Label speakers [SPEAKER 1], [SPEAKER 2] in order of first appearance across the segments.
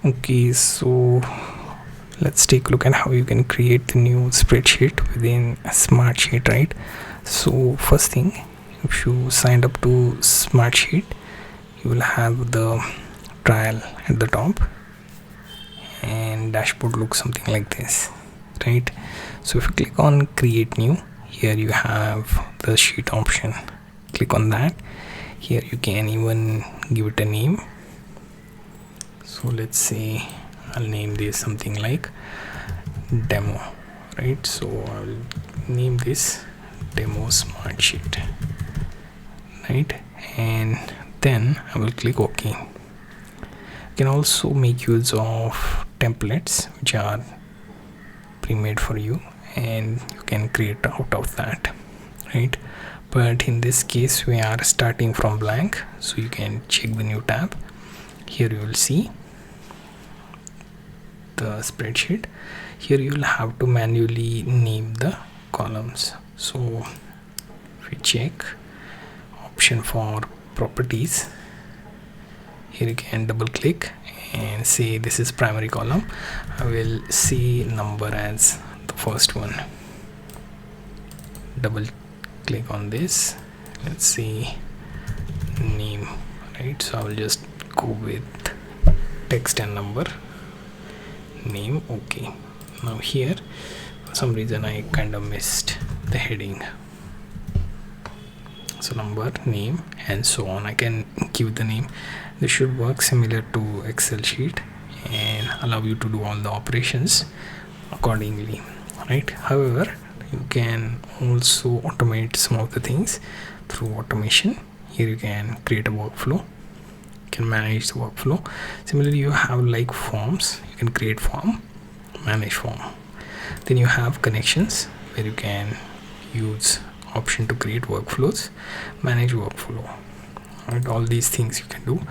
[SPEAKER 1] Okay, so let's take a look at how you can create the new spreadsheet within a SmartSheet, right? So first thing, if you signed up to SmartSheet, you will have the trial at the top and dashboard looks something like this, right? So if you click on create new, here you have the sheet option. Click on that. Here you can even give it a name. So let's say I'll name this something like demo, right? So I'll name this demo SmartSheet, right? And then I will click OK. You can also make use of templates which are pre-made for you, and you can create out of that, right? But in this case we are starting from blank, so you can check the new tab. Here you will see the spreadsheet. Here you will have to manually name the columns. So if we check option for properties, here you can double click and say this is primary column. I will see number as the first one. Double click on this, let's see name, right? So I will just go with text and number, name. Okay, now here for some reason I kind of missed the heading, so number, name, and so on. I can give the name. This should work similar to Excel sheet and allow you to do all the operations accordingly, right? However, you can also automate some of the things through automation. Here you can create a workflow, you can manage the workflow. Similarly, you have like forms, you can create form, manage form. Then you have connections where you can use option to create workflows, manage workflow, right? All these things you can do.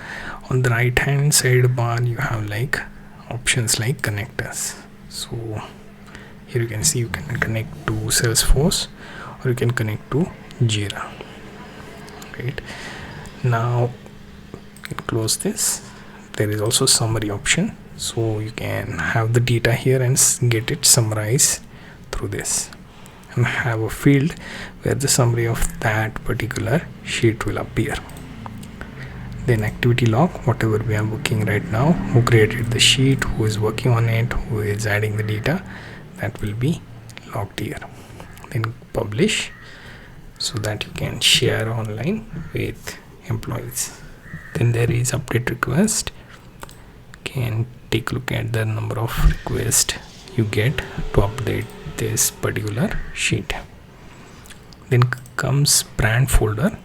[SPEAKER 1] On the right hand side bar you have like options like connectors. So here you can see you can connect to Salesforce or you can connect to Jira, right? Now you can close this. There is also summary option, so you can have the data here and get it summarized through this, and have a field where the summary of that particular sheet will appear. Then activity log, whatever we are working right now, who created the sheet, who is working on it, who is adding the data, that will be logged here. Then publish, so that you can share online with employees. Then there is update request. You can take a look at the number of requests you get to update this particular sheet. Then comes brand folder.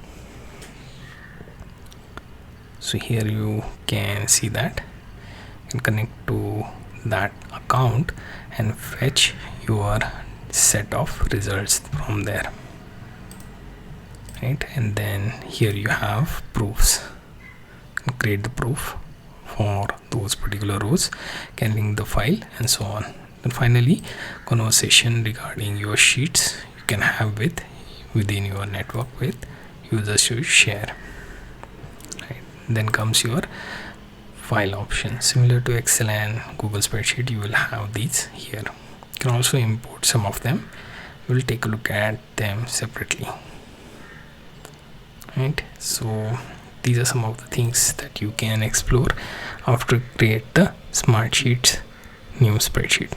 [SPEAKER 1] So here you can see that you can connect to that account and fetch your set of results from there, right? And then here you have proofs. You can create the proof for those particular rows, can link the file and so on. And finally, conversation regarding your sheets you can have within your network with users to share, right? Then comes your file option. Similar to Excel and Google Spreadsheet, you will have these here. You can also import some of them. We'll take a look at them separately, right? So these are some of the things that you can explore after create the SmartSheet's new spreadsheet.